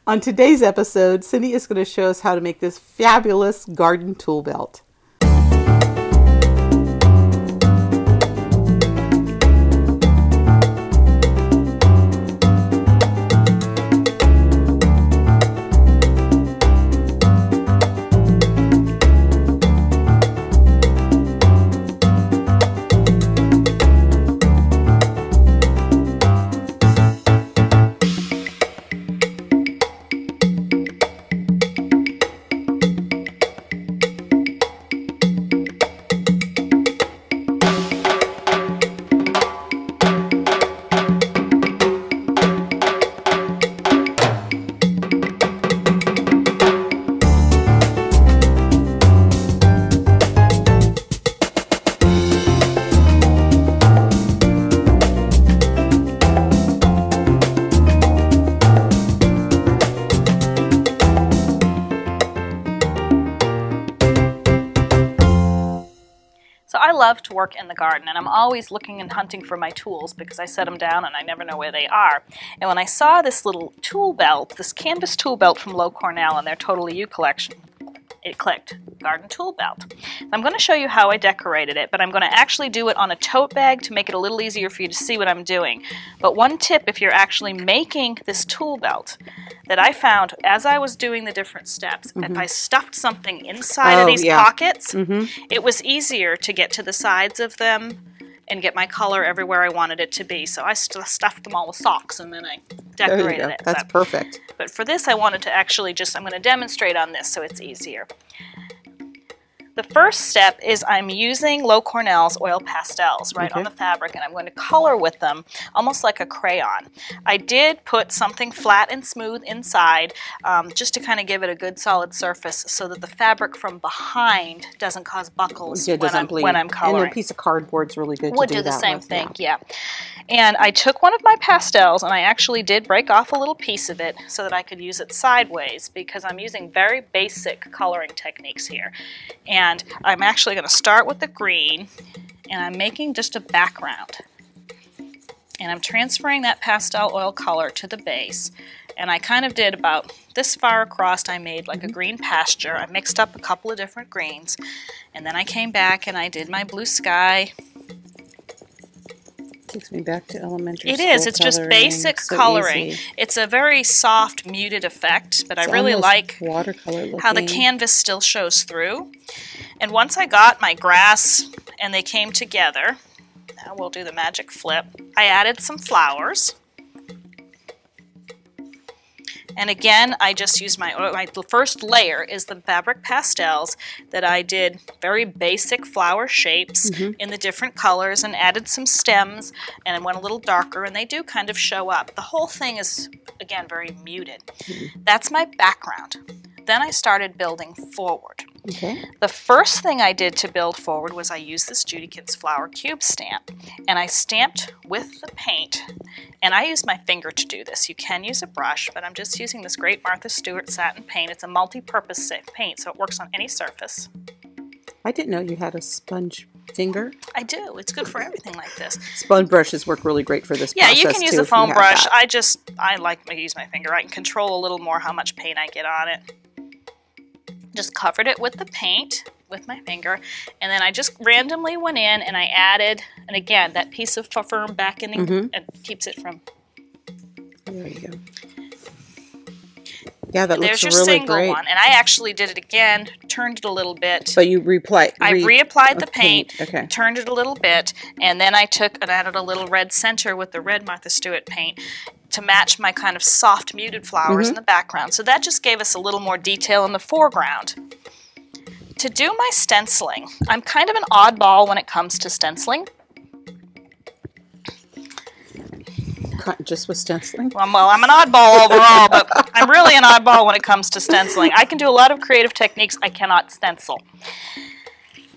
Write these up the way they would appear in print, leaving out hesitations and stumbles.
On today's episode, Cindy is going to show us how to make this fabulous garden tool belt. So I love to work in the garden, and I'm always looking and hunting for my tools because I set them down and I never know where they are. And when I saw this little tool belt, this canvas tool belt from Low Cornell and their Totally You collection, it clicked. Garden tool belt. I'm going to show you how I decorated it, but I'm going to actually do it on a tote bag to make it a little easier for you to see what I'm doing. But one tip if you're actually making this tool belt that I found as I was doing the different steps, if I stuffed something inside of these pockets, it was easier to get to the sides of them and get my color everywhere I wanted it to be. So I stuffed them all with socks and then I decorated it. That's perfect. But for this I wanted to actually I'm going to demonstrate on this so it's easier. The first step is I'm using Low Cornell's oil pastels right on the fabric, and I'm going to color with them almost like a crayon. I did put something flat and smooth inside just to kind of give it a good solid surface so that the fabric from behind doesn't cause buckles when I'm coloring. And a piece of cardboard's really good to do that. Would do the same thing, yeah. And I took one of my pastels and I actually did break off a little piece of it so that I could use it sideways because I'm using very basic coloring techniques here. And I'm actually going to start with the green and I'm making just a background. And I'm transferring that pastel oil color to the base. And I kind of did about this far across. I made like a green pasture. I mixed up a couple of different greens. And then I came back and I did my blue sky. Takes me back to elementary school. It is. It's just basic coloring. It's a very soft, muted effect, but I really like how the canvas still shows through. And once I got my grass and they came together, now we'll do the magic flip, I added some flowers. And again, I just used my first layer is the fabric pastels that I did very basic flower shapes in the different colors and added some stems and I went a little darker and they do kind of show up. The whole thing is, again, very muted. That's my background. Then I started building forward. The first thing I did to build forward was I used this Judy Kids Flower Cube stamp and I stamped with the paint and I used my finger to do this. You can use a brush, but I'm just using this great Martha Stewart satin paint. It's a multi-purpose paint, so it works on any surface. I didn't know you had a sponge finger. I do. It's good for everything like this. Sponge brushes work really great for this process. Yeah, you can use a foam brush. I like to use my finger. I can control a little more how much paint I get on it. Just covered it with the paint with my finger, and then I just randomly went in and I added, and again, that piece of firm backing and keeps it from. There you go. Yeah, that looks really great. There's your single one, and I actually did it again, turned it a little bit. But you reapplied. I reapplied the paint, turned it a little bit, and then I took and added a little red center with the red Martha Stewart paint to match my kind of soft muted flowers in the background. So that just gave us a little more detail in the foreground. To do my stenciling, I'm kind of an oddball when it comes to stenciling. Just with stenciling? Well, I'm an oddball overall, but I'm really an oddball when it comes to stenciling. I can do a lot of creative techniques. I cannot stencil.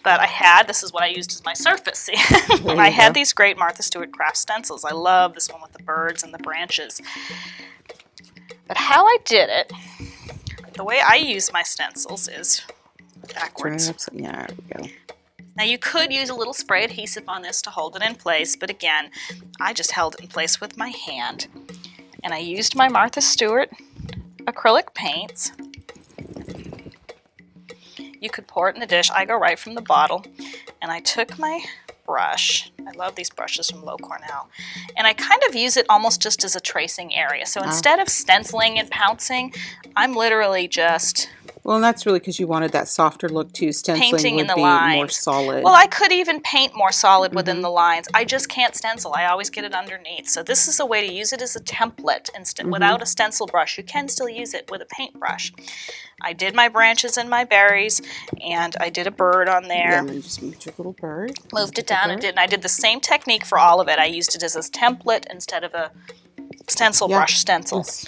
But this is what I used as my surface. See? I had these great Martha Stewart craft stencils. I love this one with the birds and the branches. But how I did it, the way I use my stencils is backwards. Yeah, there we go. Now you could use a little spray adhesive on this to hold it in place, but again, I just held it in place with my hand. And I used my Martha Stewart acrylic paints. You could pour it in the dish. I go right from the bottle. And I took my brush. I love these brushes from Low Cornell. And I kind of use it almost just as a tracing area. So instead of stenciling and pouncing, I'm literally just... Well, and that's really because you wanted that softer look too. Stenciling painting would in the be lines. more solid. Well, I could even paint more solid within the lines. I just can't stencil. I always get it underneath. So this is a way to use it as a template instead. Without a stencil brush, you can still use it with a paintbrush. I did my branches and my berries, and I did a bird on there. Yeah, and then just moved your little bird. Moved it down and I did the same technique for all of it. I used it as a template instead of a stencil brush stencil. Yes.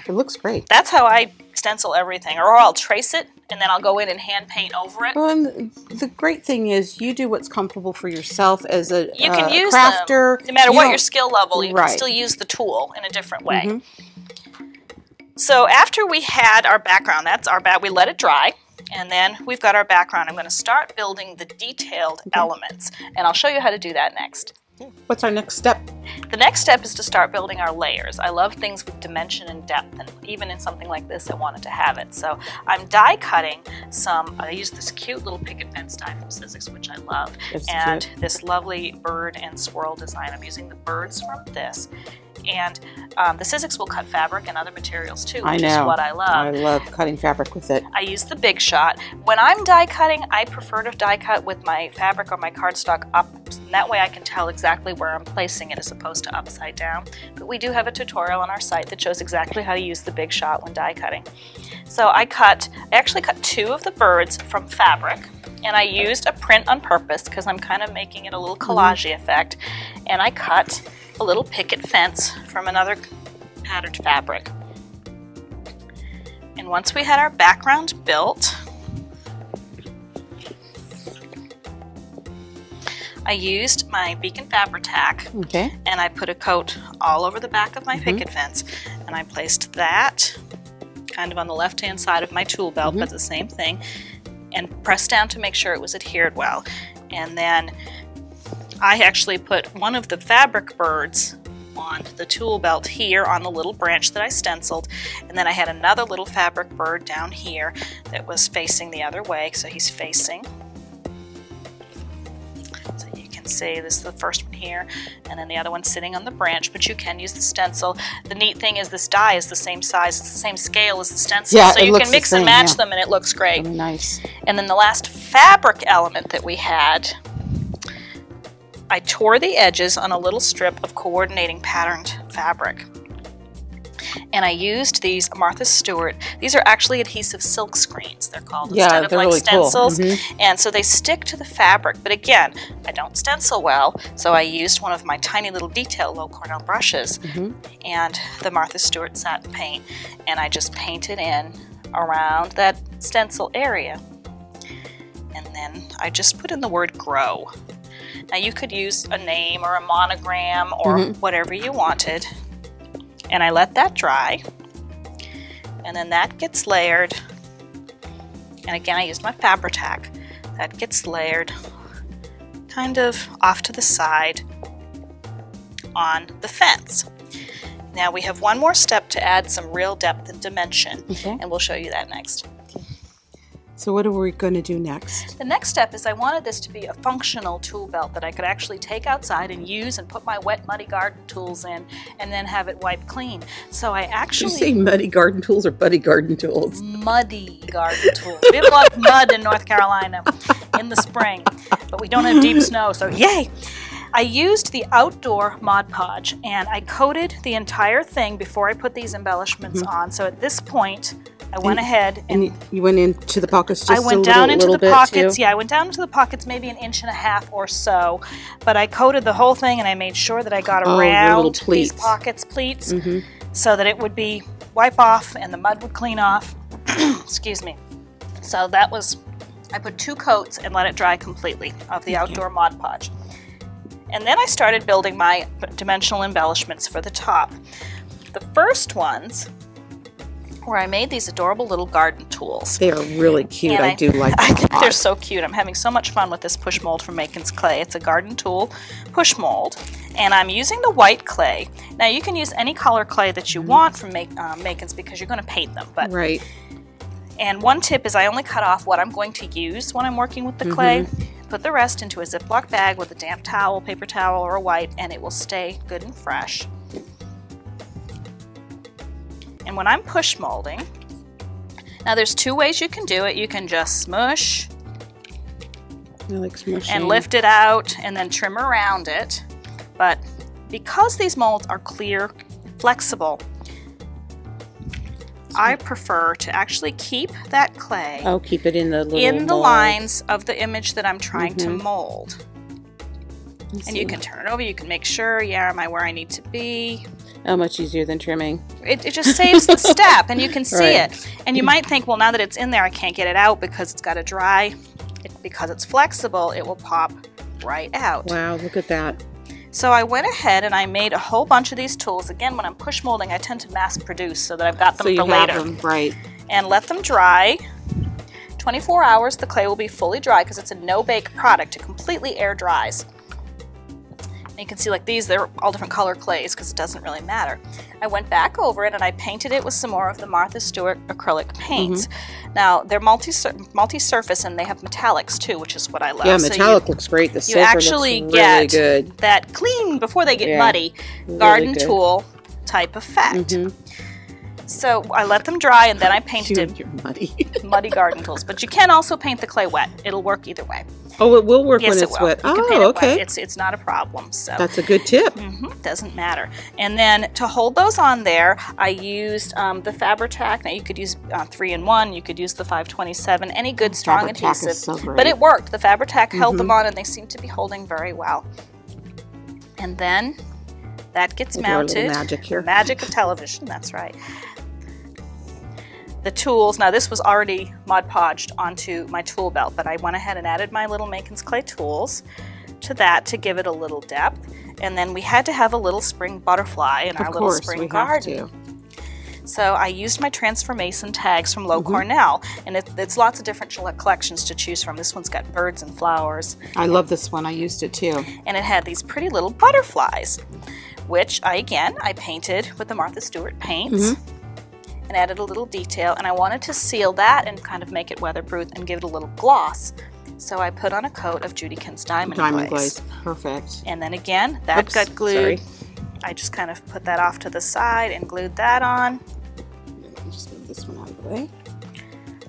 It looks great. That's how I stencil everything, or I'll trace it and then I'll go in and hand paint over it. Well, and the great thing is you do what's comfortable for yourself as a you can use crafter. Them. No matter what your skill level, you right. can still use the tool in a different way. So after we had our background, that's our we let it dry, and then we've got our background. I'm going to start building the detailed elements, and I'll show you how to do that next. What's our next step? The next step is to start building our layers. I love things with dimension and depth, and even in something like this, I wanted to have it. So I'm die cutting some, I use this cute little picket fence die from Sizzix, which I love, and this lovely bird and swirl design. I'm using the birds from this. And the Sizzix will cut fabric and other materials too, which is what I love. I love cutting fabric with it. I use the Big Shot. When I'm die cutting, I prefer to die cut with my fabric or my cardstock up. And that way I can tell exactly where I'm placing it as opposed to upside down. But we do have a tutorial on our site that shows exactly how to use the Big Shot when die cutting. So I actually cut 2 of the birds from fabric. And I used a print on purpose because I'm kind of making it a little collage effect. And I cut a little picket fence from another patterned fabric. And once we had our background built, I used my Beacon Fabri-Tac, and I put a coat all over the back of my picket fence, and I placed that kind of on the left-hand side of my tool belt, but the same thing, and pressed down to make sure it was adhered well. And then I actually put one of the fabric birds on the tool belt here on the little branch that I stenciled, and then I had another little fabric bird down here that was facing the other way, so he's facing. So you can see this is the first one here, and then the other one sitting on the branch, but you can use the stencil. The neat thing is this die is the same size, it's the same scale as the stencil, so you can mix and match them and it looks great. Really nice. And then the last fabric element that we had, I tore the edges on a little strip of coordinating patterned fabric. And I used these Martha Stewart. These are actually adhesive silk screens, they're called, instead of like really stencils. Cool. And so they stick to the fabric. But again, I don't stencil well, so I used one of my tiny little detail Low Cornell brushes and the Martha Stewart satin paint. And I just painted in around that stencil area. And then I just put in the word grow. Now you could use a name or a monogram or whatever you wanted. And I let that dry. And then that gets layered. And again, I used my Fabri-Tac. That gets layered kind of off to the side on the fence. Now we have one more step to add some real depth and dimension. And we'll show you that next. So what are we going to do next? The next step is I wanted this to be a functional tool belt that I could actually take outside and use and put my wet, muddy garden tools in and then have it wiped clean. So I actually... Did you say muddy garden tools or buddy garden tools? Muddy garden tools. We have a lot of mud in North Carolina in the spring, but we don't have deep snow, so yay! I used the outdoor Mod Podge and I coated the entire thing before I put these embellishments on. So at this point, I went ahead and you went into the pockets just I went a little, down into little the bit pockets. too? Yeah, I went down into the pockets maybe 1.5 inches or so, but I coated the whole thing and I made sure that I got around these pockets pleats so that it would be wipe off and the mud would clean off. Excuse me. So that was, I put 2 coats and let it dry completely of the outdoor Mod Podge. And then I started building my dimensional embellishments for the top. The first ones where I made these adorable little garden tools. They are really cute. I do like them. I think they're so cute. I'm having so much fun with this push mold from Makin's Clay. It's a garden tool push mold. And I'm using the white clay. Now you can use any color clay that you want from Makins because you're going to paint them. But right. And one tip is I only cut off what I'm going to use when I'm working with the clay. Put the rest into a Ziploc bag with a damp towel, paper towel, or a white, and it will stay good and fresh. And when I'm push molding, now there's two ways you can do it. You can just smush I like smushing. and lift it out and then trim around it. But because these molds are clear, flexible, I prefer to actually keep that clay keep it in the little in the mold. lines of the image that I'm trying to mold. And you can turn it over, you can make sure, am I where I need to be? How much easier than trimming. It just saves the step, and you can see Right. it. And you might think, well, now that it's in there, I can't get it out because it's got to dry. Because it's flexible, it will pop right out. Wow, look at that. So I went ahead and I made a whole bunch of these tools. Again, when I'm push molding, I tend to mass produce so that I've got them So you for have later. them, right. And let them dry. 24 hours, the clay will be fully dry because it's a no-bake product. It completely air dries. And you can see like these, they're all different color clays because it doesn't really matter. I went back over it and I painted it with some more of the Martha Stewart acrylic paints. Now, they're multi-surface and they have metallics too, which is what I love. Yeah, So metallic looks great. The silver actually looks really get good. that clean, before they get Yeah, muddy, really garden good. tool type effect. So I let them dry and then I painted it You're muddy. muddy garden tools. But you can also paint the clay wet. It'll work either way. Oh, it will work Yes, when it it's will. wet. You can Oh, paint it okay. wet. It's not a problem. So That's a good tip. doesn't matter. And then to hold those on there, I used the Fabri-Tac. Now you could use 3-in-1. You could use the 527. Any good strong Fabri-Tac is adhesive. so great. But it worked. The Fabri-Tac held them on, and they seem to be holding very well. And then that gets We'll do our little mounted. magic here. Magic of television. That's right. The tools, now this was already Mod Podged onto my tool belt, but I went ahead and added my little Makins clay tools to that to give it a little depth. And then we had to have a little spring butterfly in our little spring garden. So I used my Transformason tags from Low Cornell, and it's lots of different collections to choose from. This one's got birds and flowers. I love this one. I used it too. And it had these pretty little butterflies, which I painted with the Martha Stewart paints. And added a little detail, and I wanted to seal that and kind of make it weatherproof and give it a little gloss. So I put on a coat of Judykins Diamond Glaze. Perfect. And then again, that got glued. I just kind of put that off to the side and glued that on. Let me just move this one out of the way.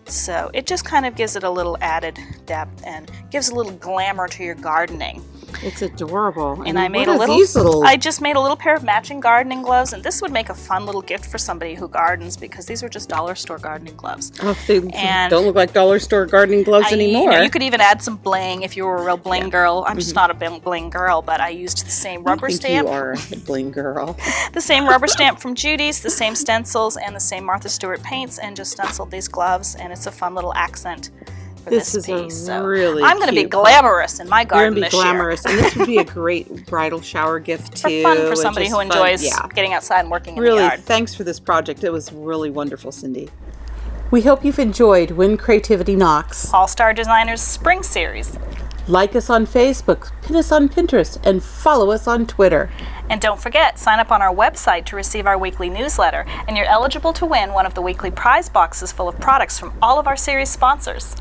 So it just kind of gives it a little added depth and gives a little glamour to your gardening. It's adorable. And I made a I just made a little pair of matching gardening gloves, and this would make a fun little gift for somebody who gardens because these are just dollar store gardening gloves. Oh, they don't look like dollar store gardening gloves anymore. You could even add some bling if you were a real bling girl. I'm just not a bling girl, but I used the same rubber stamp. You are a bling girl. The same rubber stamp from Judy's, the same stencils, and the same Martha Stewart paints, and just stenciled these gloves, and it's a fun little accent. This is piece. Really I'm going to be glamorous in my garden this year. You're going to be glamorous, and this would be a great bridal shower gift too. For fun for somebody who enjoys getting outside and working in the yard. Thanks for this project. It was really wonderful, Cindy. We hope you've enjoyed When Creativity Knocks, All-Star Designers Spring Series. Like us on Facebook, pin us on Pinterest, and follow us on Twitter. And don't forget, sign up on our website to receive our weekly newsletter, and you're eligible to win one of the weekly prize boxes full of products from all of our series sponsors.